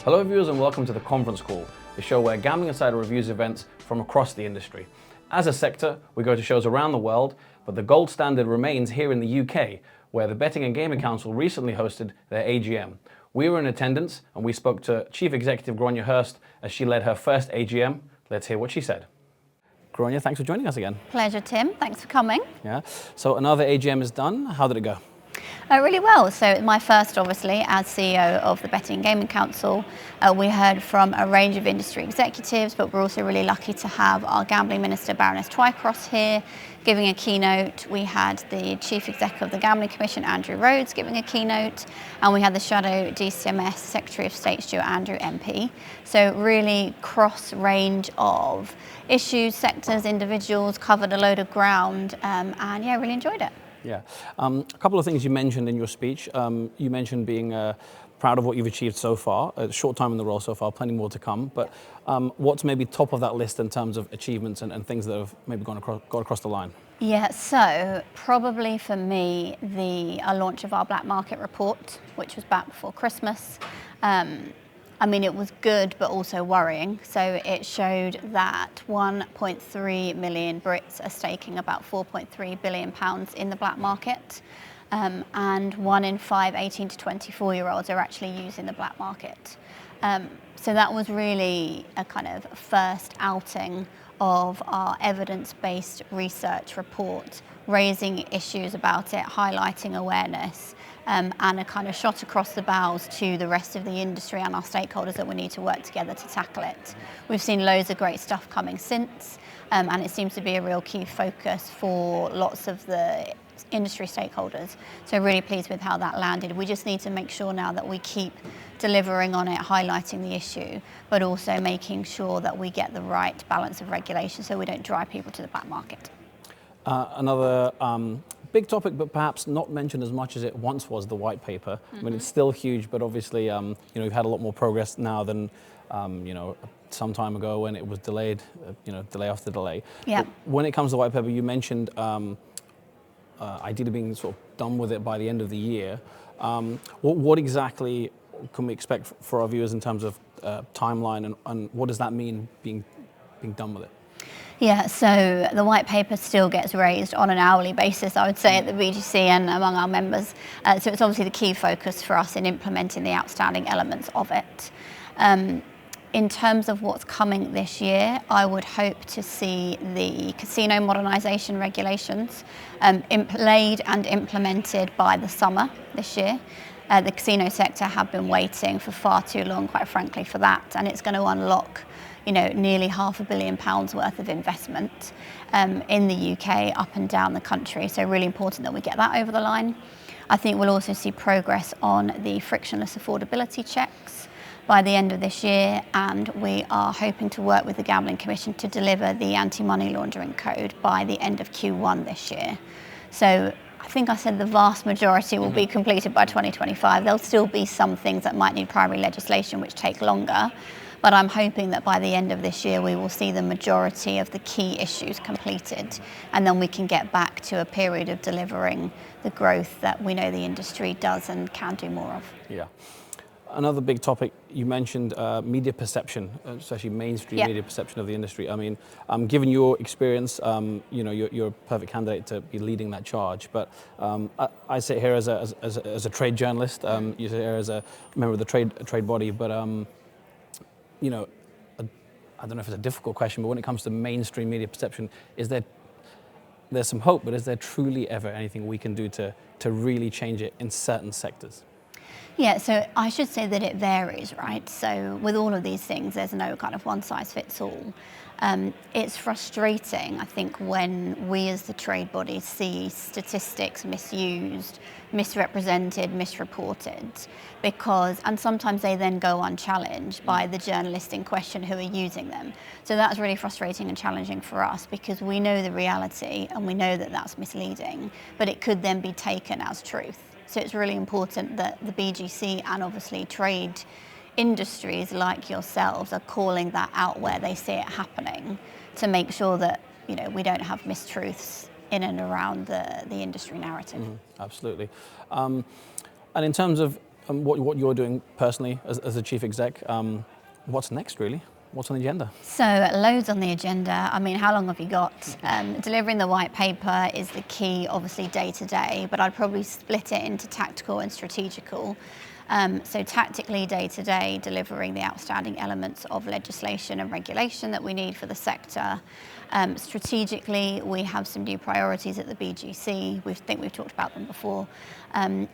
Hello viewers and welcome to the Conference Call, the show where Gambling Insider reviews events from across the industry. As a sector, we go to shows around the world, but the gold standard remains here in the UK, where the Betting and Gaming Council recently hosted their AGM. We were in attendance and we spoke to Chief Executive Grainne Hurst as she led her first AGM. Let's hear what she said. Grainne, thanks for joining us again. Pleasure, Tim. Thanks for coming. Yeah. So another AGM is done. How did it go? Really well. So my first, obviously, as CEO of the Betting and Gaming Council. We heard from a range of industry executives, but we're also really lucky to have our Gambling Minister, Baroness Twycross, here giving a keynote. We had the Chief Exec of the Gambling Commission, Andrew Rhodes, giving a keynote, and we had the Shadow DCMS Secretary of State, Stuart Andrew MP. So really cross-range of issues, sectors, individuals, covered a load of ground, and yeah, really enjoyed it. Yeah. A couple of things you mentioned in your speech. You mentioned being proud of what you've achieved so far, a short time in the role so far, plenty more to come. But what's maybe top of that list in terms of achievements and things that have maybe got across the line? Yeah, so probably for me, the launch of our black market report, which was back before Christmas. I mean, it was good, but also worrying. So it showed that 1.3 million Brits are staking about £4.3 billion in the black market. And 1 in 5 18 to 24-year-olds are actually using the black market. So that was really a kind of first outing of our evidence-based research report, raising issues about it, highlighting awareness, and a kind of shot across the bows to the rest of the industry and our stakeholders that we need to work together to tackle it. We've seen loads of great stuff coming since, and it seems to be a real key focus for lots of the industry stakeholders. So really pleased with how that landed. We just need to make sure now that we keep delivering on it, highlighting the issue, but also making sure that we get the right balance of regulation so we don't drive people to the black market. Another big topic, but perhaps not mentioned as much as it once was, the white paper. I mean, it's still huge, but obviously, we've had a lot more progress now than, some time ago when it was delayed, delay after delay. Yeah. But when it comes to the white paper, you mentioned ideally being sort of done with it by the end of the year. What exactly can we expect for our viewers in terms of timeline, and what does that mean being done with it? Yeah, so the white paper still gets raised on an hourly basis, I would say, at the BGC and among our members. So it's obviously the key focus for us in implementing the outstanding elements of it. In terms of what's coming this year, I would hope to see the casino modernisation regulations laid and implemented by the summer this year. The casino sector have been waiting for far too long, quite frankly, for that, and it's going to unlock nearly £500 million worth of investment in the UK, up and down the country. So really important that we get that over the line. I think we'll also see progress on the frictionless affordability checks by the end of this year, and we are hoping to work with the Gambling Commission to deliver the anti-money laundering code by the end of Q1 this year. So I think I said the vast majority will be completed by 2025. There'll still be some things that might need primary legislation which take longer, but I'm hoping that by the end of this year we will see the majority of the key issues completed, and then we can get back to a period of delivering the growth that we know the industry does and can do more of. Yeah. Another big topic you mentioned, media perception, especially mainstream media perception of the industry. I mean, given your experience, you're a perfect candidate to be leading that charge. But I sit here as a trade journalist. You sit here as a member of the trade body. But I don't know if it's a difficult question, but when it comes to mainstream media perception, there's some hope, but is there truly ever anything we can do to really change it in certain sectors? Yeah, so I should say that it varies, right? So with all of these things, there's no kind of one size fits all. It's frustrating, I think, when we as the trade body see statistics misused, misrepresented, misreported, and sometimes they then go unchallenged by the journalists in question who are using them. So that's really frustrating and challenging for us because we know the reality and we know that that's misleading, but it could then be taken as truth. So it's really important that the BGC and obviously trade industries like yourselves are calling that out where they see it happening to make sure that we don't have mistruths in and around the industry narrative. Absolutely. And in terms of what you're doing personally as a chief exec. What's next, really? What's on the agenda? So loads on the agenda. I mean, how long have you got? Delivering the white paper is the key, obviously day to day, but I'd probably split it into tactical and strategical. So tactically, day to day, delivering the outstanding elements of legislation and regulation that we need for the sector. Strategically, we have some new priorities at the BGC. We think we've talked about them before,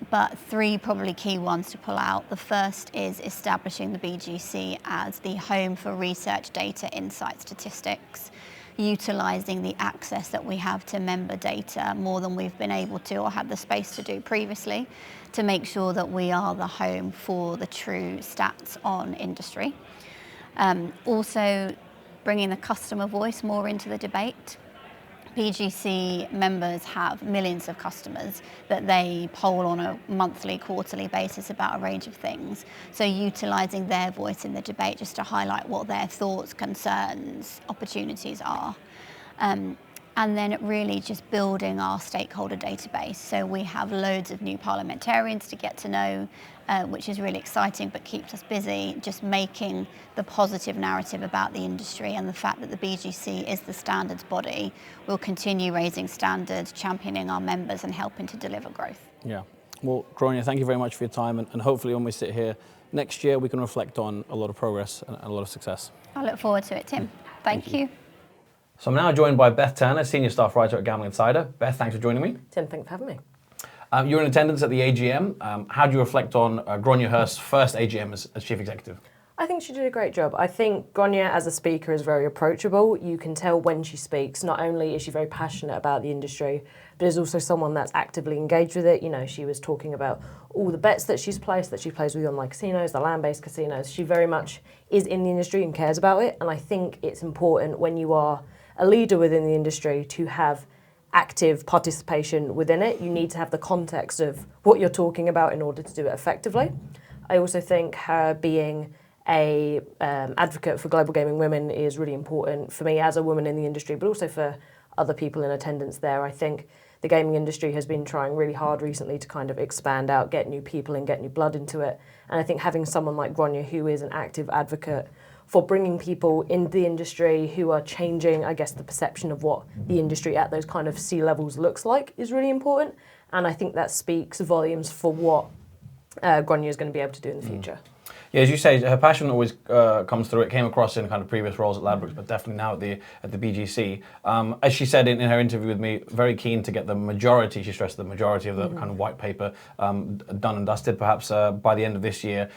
but three probably key ones to pull out. The first is establishing the BGC as the home for research, data, insight, statistics, utilising the access that we have to member data more than we've been able to or had the space to do previously, to make sure that we are the home for the true stats on industry. Also bringing the customer voice more into the debate. BGC members have millions of customers that they poll on a monthly, quarterly basis about a range of things. So utilising their voice in the debate just to highlight what their thoughts, concerns, opportunities are. And then really just building our stakeholder database. So we have loads of new parliamentarians to get to know, which is really exciting but keeps us busy, just making the positive narrative about the industry and the fact that the BGC is the standards body. We'll continue raising standards, championing our members and helping to deliver growth. Yeah. Well, Grainne, thank you very much for your time, and hopefully when we sit here next year, we can reflect on a lot of progress and a lot of success. I look forward to it, Tim. Thank you. So I'm now joined by Beth Turner, Senior Staff Writer at Gambling Insider. Beth, thanks for joining me. Tim, thanks for having me. You're in attendance at the AGM. How do you reflect on Grainne Hurst's first AGM as Chief Executive? I think she did a great job. I think Grainne as a speaker is very approachable. You can tell when she speaks, not only is she very passionate about the industry, but is also someone that's actively engaged with it. You know, she was talking about all the bets that she's placed, that she plays with online casinos, the land-based casinos. She very much is in the industry and cares about it. And I think it's important when you are a leader within the industry to have active participation within it. You need to have the context of what you're talking about in order to do it effectively. I also think her being a advocate for global gaming women is really important for me as a woman in the industry, but also for other people in attendance there. I think the gaming industry has been trying really hard recently to kind of expand out, get new people and get new blood into it. And I think having someone like Grainne, who is an active advocate for bringing people into the industry who are changing, I guess, the perception of what the industry at those kind of C-levels looks like is really important. And I think that speaks volumes for what Grainne is going to be able to do in the future. Yeah, as you say, her passion always comes through. It came across in kind of previous roles at Ladbrokes, but definitely now at the BGC. As she said in her interview with me, very keen to get the majority, she stressed the majority of the kind of white paper done and dusted, perhaps by the end of this year.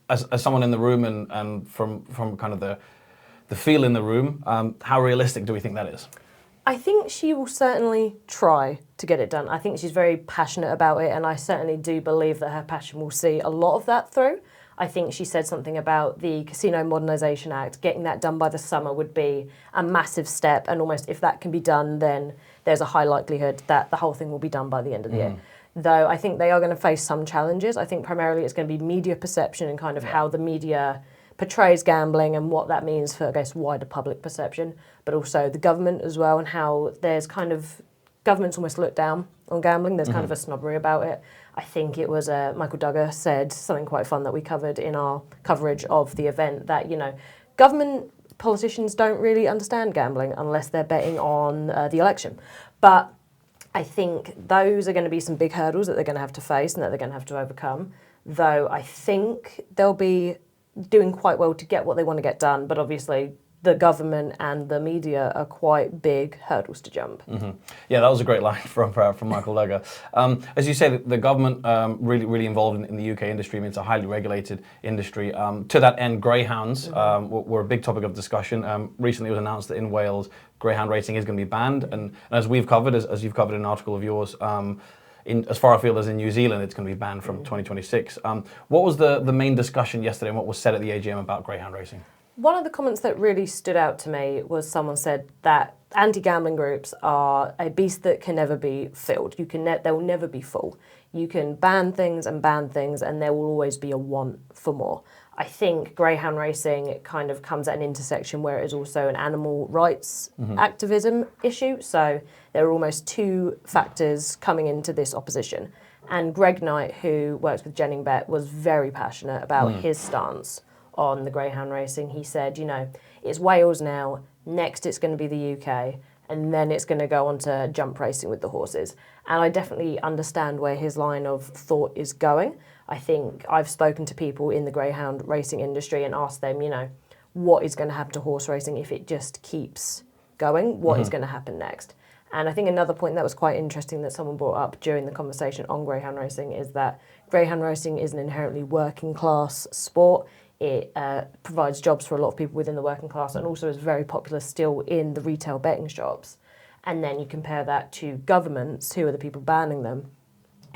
As someone in the room and from kind of the feel in the room, how realistic do we think that is? I think she will certainly try to get it done. I think she's very passionate about it, and I certainly do believe that her passion will see a lot of that through. I think she said something about the Casino Modernisation Act. Getting that done by the summer would be a massive step, and almost if that can be done, then there's a high likelihood that the whole thing will be done by the end of the year. Though I think they are going to face some challenges. I think primarily it's going to be media perception and kind of how the media portrays gambling and what that means for, I guess, wider public perception, but also the government as well, and how there's kind of, governments almost look down on gambling. There's kind of a snobbery about it. I think it was Michael Duggar said something quite fun that we covered in our coverage of the event, that, you know, government politicians don't really understand gambling unless they're betting on the election. But I think those are going to be some big hurdles that they're going to have to face and that they're going to have to overcome, though I think they'll be doing quite well to get what they want to get done, but obviously the government and the media are quite big hurdles to jump. Yeah, that was a great line from Michael Duggar. As you say, the government really involved in the UK industry. I mean, it's a highly regulated industry. To that end, greyhounds were a big topic of discussion. Recently it was announced that in Wales, greyhound racing is going to be banned, and as we've covered, as you've covered in an article of yours, as far afield as in New Zealand, it's going to be banned from 2026. What was the main discussion yesterday, and what was said at the AGM about greyhound racing? One of the comments that really stood out to me was someone said that anti-gambling groups are a beast that can never be filled. They will never be full. You can ban things, and there will always be a want for more. I think greyhound racing kind of comes at an intersection where it is also an animal rights activism issue. So there are almost two factors coming into this opposition. And Greg Knight, who works with Jenningbet, was very passionate about his stance on the greyhound racing. He said, you know, it's Wales now, next it's going to be the UK, and then it's going to go on to jump racing with the horses. And I definitely understand where his line of thought is going. I think I've spoken to people in the greyhound racing industry and asked them, you know, what is going to happen to horse racing if it just keeps going? What is going to happen next? And I think another point that was quite interesting that someone brought up during the conversation on greyhound racing is that greyhound racing is an inherently working class sport. It provides jobs for a lot of people within the working class and also is very popular still in the retail betting shops. And then you compare that to governments, who are the people banning them,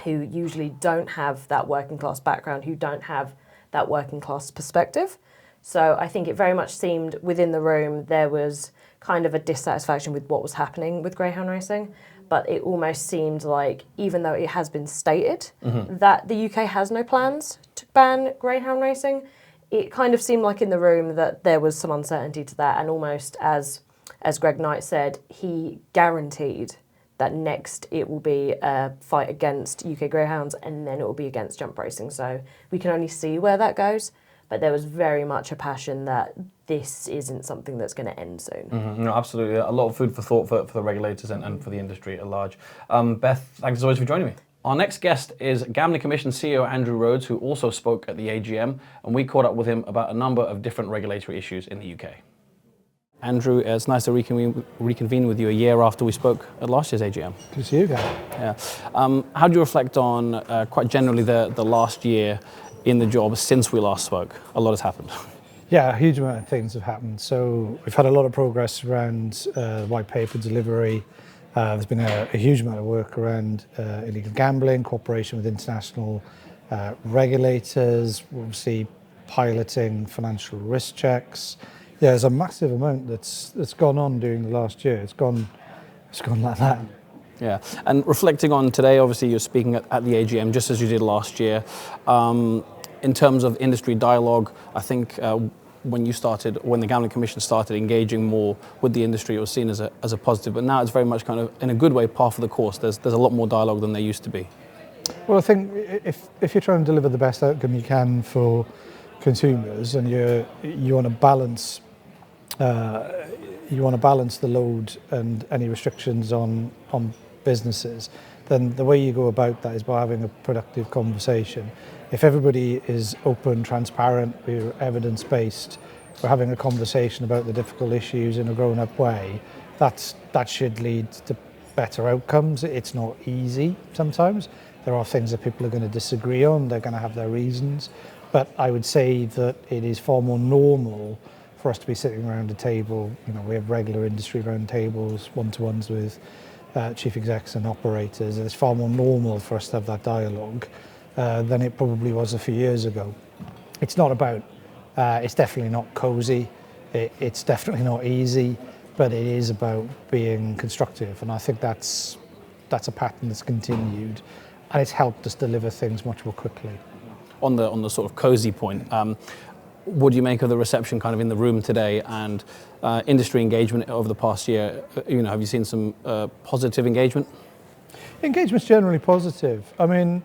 who usually don't have that working class background, who don't have that working class perspective. So I think it very much seemed within the room there was kind of a dissatisfaction with what was happening with greyhound racing, but it almost seemed like, even though it has been stated that the UK has no plans to ban greyhound racing, it kind of seemed like in the room that there was some uncertainty to that, and almost as Greg Knight said, he guaranteed that next it will be a fight against UK greyhounds and then it will be against jump racing. So we can only see where that goes. But there was very much a passion that this isn't something that's going to end soon. No, absolutely. A lot of food for thought for the regulators and for the industry at large. Beth, thanks as always for joining me. Our next guest is Gambling Commission CEO Andrew Rhodes, who also spoke at the AGM, and we caught up with him about a number of different regulatory issues in the UK. Andrew, it's nice to reconvene with you a year after we spoke at last year's AGM. Good to see you again. Yeah. How do you reflect on, quite generally, the last year in the job since we last spoke? A lot has happened. Yeah, a huge amount of things have happened. So we've had a lot of progress around white paper delivery. There's been a huge amount of work around illegal gambling, cooperation with international regulators, obviously piloting financial risk checks. Yeah, there's a massive amount that's gone on during the last year. It's gone like that. Yeah, and reflecting on today, obviously you're speaking at the AGM just as you did last year. In terms of industry dialogue, I think when the Gambling Commission started engaging more with the industry, it was seen as a positive, but now it's very much kind of, in a good way, par for the course. There's a lot more dialogue than there used to be. Well, I think if you're trying to deliver the best outcome you can for consumers and you want to balance the load and any restrictions on businesses, then the way you go about that is by having a productive conversation. If everybody is open, transparent, we're evidence-based, we're having a conversation about the difficult issues in a grown-up way, that should lead to better outcomes. It's not easy sometimes. There are things that people are going to disagree on, they're going to have their reasons, but I would say that it is far more normal for us to be sitting around a table. You know, we have regular industry round tables, one-to-ones with chief execs and operators, and it's far more normal for us to have that dialogue than it probably was a few years ago. It's not about, it's definitely not cosy, it's definitely not easy, but it is about being constructive, and I think that's a pattern that's continued, and it's helped us deliver things much more quickly. On the sort of cosy point, what do you make of the reception kind of in the room today and industry engagement over the past year? You know, have you seen some positive engagement? Engagement's generally positive. I mean,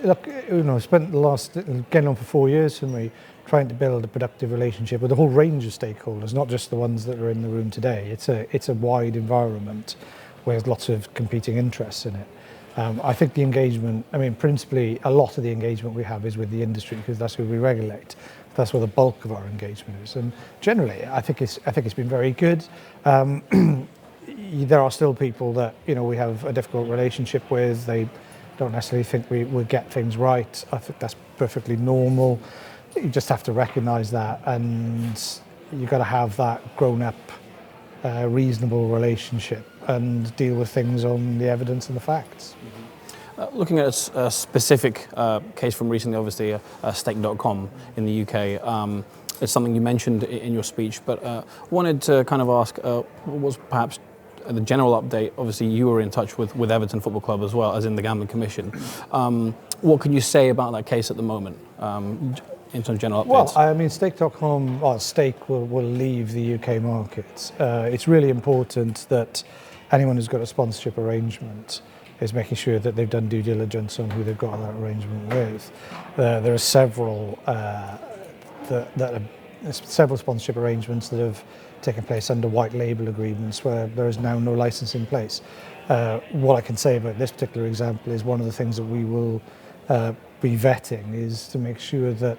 look, you know, I spent the last, getting on for 4 years for me, trying to build a productive relationship with a whole range of stakeholders, not just the ones that are in the room today. It's a wide environment where there's lots of competing interests in it. I think the engagement, I mean, principally, a lot of the engagement we have is with the industry because that's who we regulate. That's where the bulk of our engagement is, and generally, I think it's been very good. There are still people that, you know, we have a difficult relationship with. They don't necessarily think we will get things right. I think that's perfectly normal. You just have to recognise that, and you've got to have that grown-up, reasonable relationship and deal with things on the evidence and the facts. Looking at a specific case from recently, obviously, stake.com in the UK, it's something you mentioned in your speech, but wanted to kind of ask, what was perhaps the general update? Obviously, you were in touch with Everton Football Club as well, as in the Gambling Commission. What can you say about that case at the moment, in terms of general updates? Well, I mean, stake.com, or stake will leave the UK market. It's really important that anyone who's got a sponsorship arrangement is making sure that they've done due diligence on who they've got that arrangement with. There are several several sponsorship arrangements that have taken place under white label agreements where there is now no license in place. What I can say about this particular example is one of the things that we will be vetting is to make sure that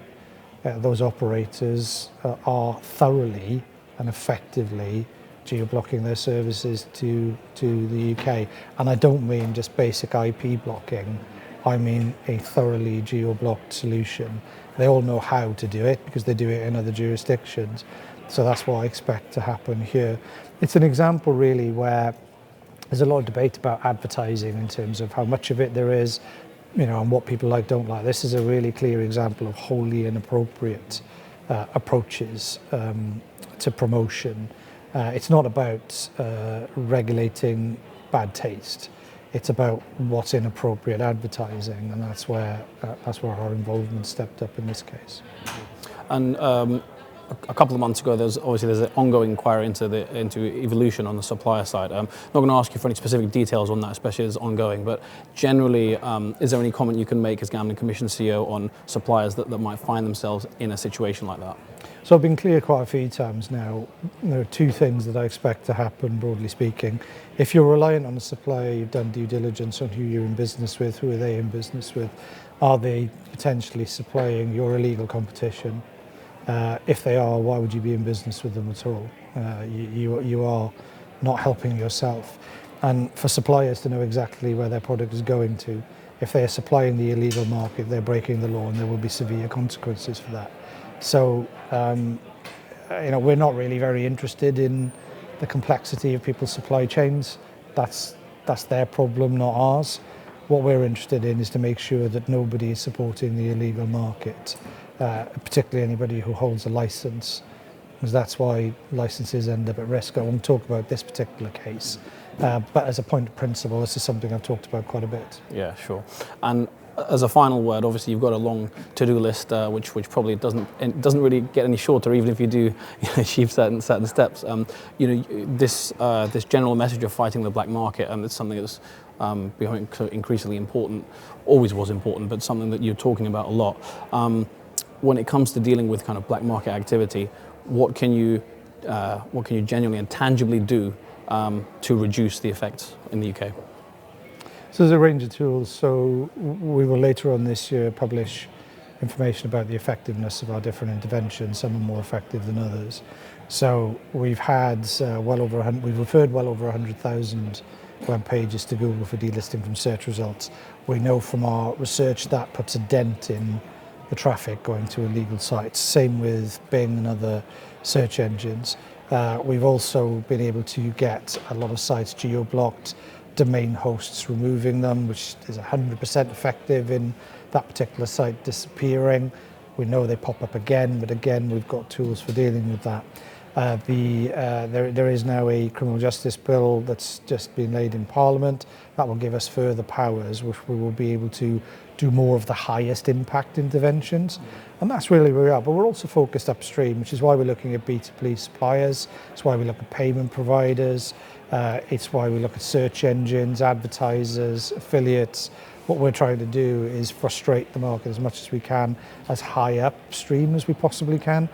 those operators are thoroughly and effectively geo-blocking their services to the UK. And I don't mean just basic IP blocking, I mean a thoroughly geo-blocked solution. They all know how to do it because they do it in other jurisdictions. So that's what I expect to happen here. It's an example really where there's a lot of debate about advertising in terms of how much of it there is, and what people like, don't like. This is a really clear example of wholly inappropriate approaches to promotion. It's not about regulating bad taste. It's about what's inappropriate advertising, and that's where our involvement stepped up in this case. And a couple of months ago, there's an ongoing inquiry into evolution on the supplier side. I'm not going to ask you for any specific details on that, especially as ongoing, but generally, is there any comment you can make as Gambling Commission CEO on suppliers that might find themselves in a situation like that? So I've been clear quite a few times now. There are two things that I expect to happen, broadly speaking. If you're reliant on a supplier, you've done due diligence on who you're in business with, who are they in business with, are they potentially supplying your illegal competition? If they are, why would you be in business with them at all? You are not helping yourself. And for suppliers to know exactly where their product is going to, if they are supplying the illegal market, they're breaking the law and there will be severe consequences for that. So, we're not really very interested in the complexity of people's supply chains. That's their problem, not ours. What we're interested in is to make sure that nobody is supporting the illegal market, particularly anybody who holds a license, because that's why licenses end up at risk. I won't talk about this particular case, but as a point of principle, this is something I've talked about quite a bit. Yeah, sure. And as a final word, obviously you've got a long to-do list, which probably doesn't really get any shorter, even if you do achieve certain steps. This general message of fighting the black market, and it's something that's becoming increasingly important. Always was important, but something that you're talking about a lot. When it comes to dealing with kind of black market activity, what can you genuinely and tangibly do to reduce the effects in the UK? So there's a range of tools. So we will later on this year publish information about the effectiveness of our different interventions. Some are more effective than others. So we've had we've referred well over 100,000 web pages to Google for delisting from search results. We know from our research that puts a dent in the traffic going to illegal sites. Same with Bing and other search engines. We've also been able to get a lot of sites geo-blocked, domain hosts removing them, which is 100% effective in that particular site disappearing. We know they pop up again, but again, we've got tools for dealing with that. There is now a criminal justice bill that's just been laid in Parliament that will give us further powers, which we will be able to do more of the highest impact interventions. And that's really where we are. But we're also focused upstream, which is why we're looking at B2B suppliers. It's why we look at payment providers. It's why we look at search engines, advertisers, affiliates. What we're trying to do is frustrate the market as much as we can, as high upstream as we possibly can.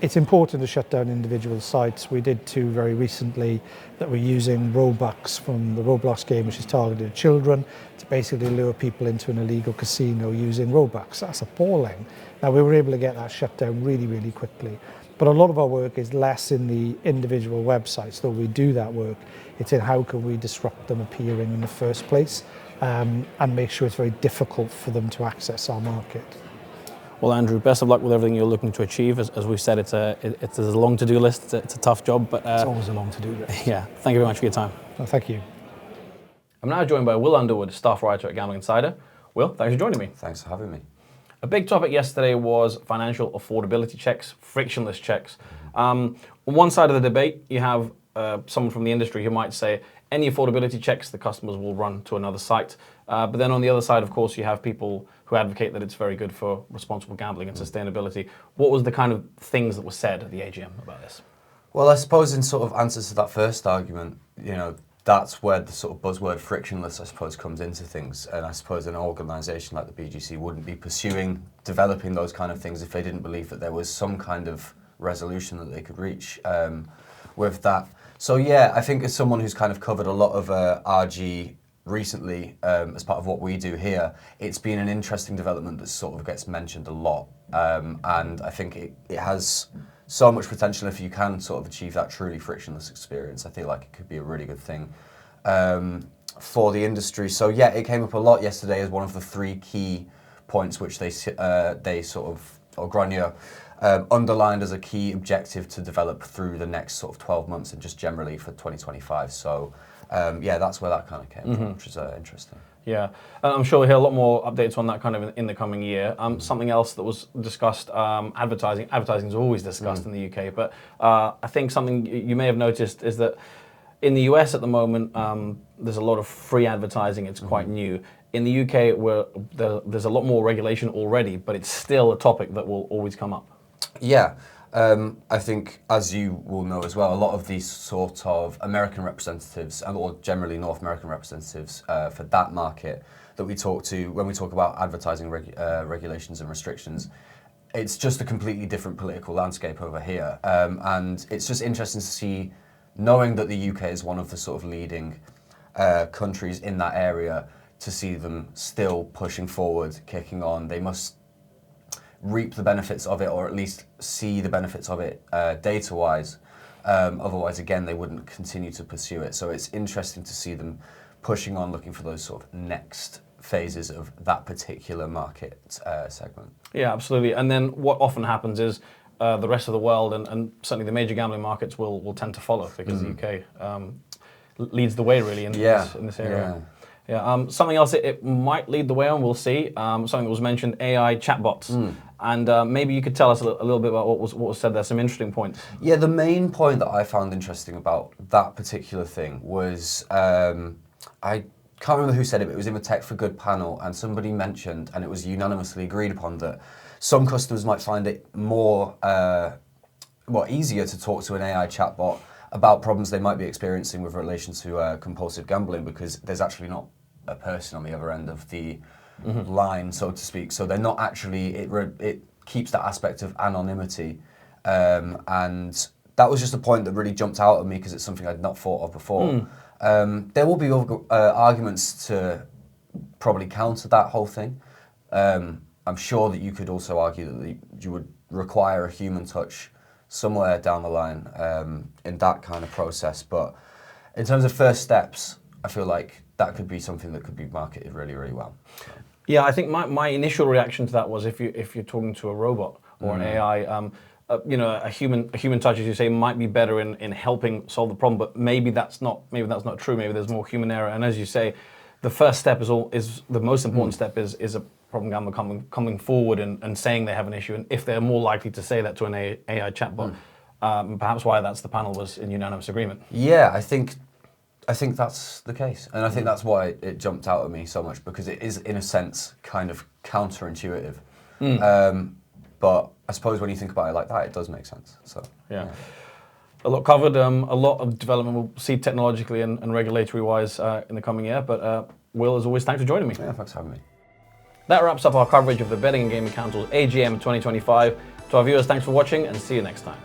It's important to shut down individual sites. We did two very recently that were using Robux from the Roblox game, which is targeted at children, to basically lure people into an illegal casino using Robux. That's appalling. Now, we were able to get that shut down really, really quickly. But a lot of our work is less in the individual websites, though we do that work. It's in how can we disrupt them appearing in the first place and make sure it's very difficult for them to access our market. Well, Andrew, best of luck with everything you're looking to achieve. As we've said, it's a long to-do list. It's a tough job, but it's always a long to-do list. Yeah. Thank you very much for your time. Well, thank you. I'm now joined by Will Underwood, staff writer at Gambling Insider. Will, thanks for joining me. Thanks for having me. A big topic yesterday was financial affordability checks, frictionless checks. On one side of the debate, you have someone from the industry who might say any affordability checks, the customers will run to another site. But then on the other side, of course, you have people who advocate that it's very good for responsible gambling and sustainability. What was the kind of things that were said at the AGM about this? Well, I suppose in sort of answer to that first argument, that's where the sort of buzzword frictionless, I suppose, comes into things. And I suppose an organisation like the BGC wouldn't be pursuing developing those kind of things if they didn't believe that there was some kind of resolution that they could reach with that. So yeah, I think as someone who's kind of covered a lot of RG recently as part of what we do here, it's been an interesting development that sort of gets mentioned a lot. And I think it has so much potential if you can sort of achieve that truly frictionless experience. I feel like it could be a really good thing for the industry. So yeah, it came up a lot yesterday as one of the 3 key points which they sort of, or Grainne underlined as a key objective to develop through the next sort of 12 months and just generally for 2025. So yeah, that's where that kind of came from, which is interesting. Yeah, I'm sure we'll hear a lot more updates on that kind of in the coming year. Something else that was discussed, advertising. Advertising is always discussed in the UK, but I think something you may have noticed is that in the US at the moment, there's a lot of free advertising. It's quite new. In the UK, there's a lot more regulation already, but it's still a topic that will always come up. Yeah. I think, as you will know as well, a lot of these sort of American representatives, or generally North American representatives for that market that we talk to when we talk about advertising regulations and restrictions, it's just a completely different political landscape over here. And it's just interesting to see, knowing that the UK is one of the sort of leading countries in that area, to see them still pushing forward, kicking on. They must reap the benefits of it, or at least see the benefits of it data-wise. Otherwise, again, they wouldn't continue to pursue it. So it's interesting to see them pushing on, looking for those sort of next phases of that particular market segment. Yeah, absolutely. And then what often happens is the rest of the world and certainly the major gambling markets will tend to follow, because the UK leads the way really in this area. Yeah. Yeah, something else it might lead the way on, we'll see. Something that was mentioned, AI chatbots. And maybe you could tell us a little bit about what was said there, some interesting points. Yeah, the main point that I found interesting about that particular thing was, I can't remember who said it, but it was in the Tech for Good panel, and somebody mentioned, and it was unanimously agreed upon, that some customers might find it more, easier to talk to an AI chatbot about problems they might be experiencing with relation to compulsive gambling, because there's actually not a person on the other end of the line, so to speak. So they're not actually, it keeps that aspect of anonymity. And that was just a point that really jumped out at me, because it's something I'd not thought of before. There will be arguments to probably counter that whole thing. I'm sure that you could also argue that you would require a human touch somewhere down the line in that kind of process. But in terms of first steps, I feel like that could be something that could be marketed really, really well. Yeah, I think my initial reaction to that was, if you're talking to a robot or an AI, a human touch, as you say, might be better in helping solve the problem. But maybe that's not true. Maybe there's more human error. And as you say, the first step is the most important step is a problem gambler coming forward and saying they have an issue, and if they're more likely to say that to an AI chatbot, perhaps why that's the panel was in unanimous agreement. Yeah, I think that's the case, and I think that's why it jumped out at me so much, because it is, in a sense, kind of counterintuitive. But I suppose when you think about it like that, it does make sense. So yeah. A lot covered, a lot of development we'll see technologically and regulatory-wise in the coming year. But Will, as always, thanks for joining me. Yeah, thanks for having me. That wraps up our coverage of the Betting and Gaming Council's AGM 2025. To our viewers, thanks for watching, and see you next time.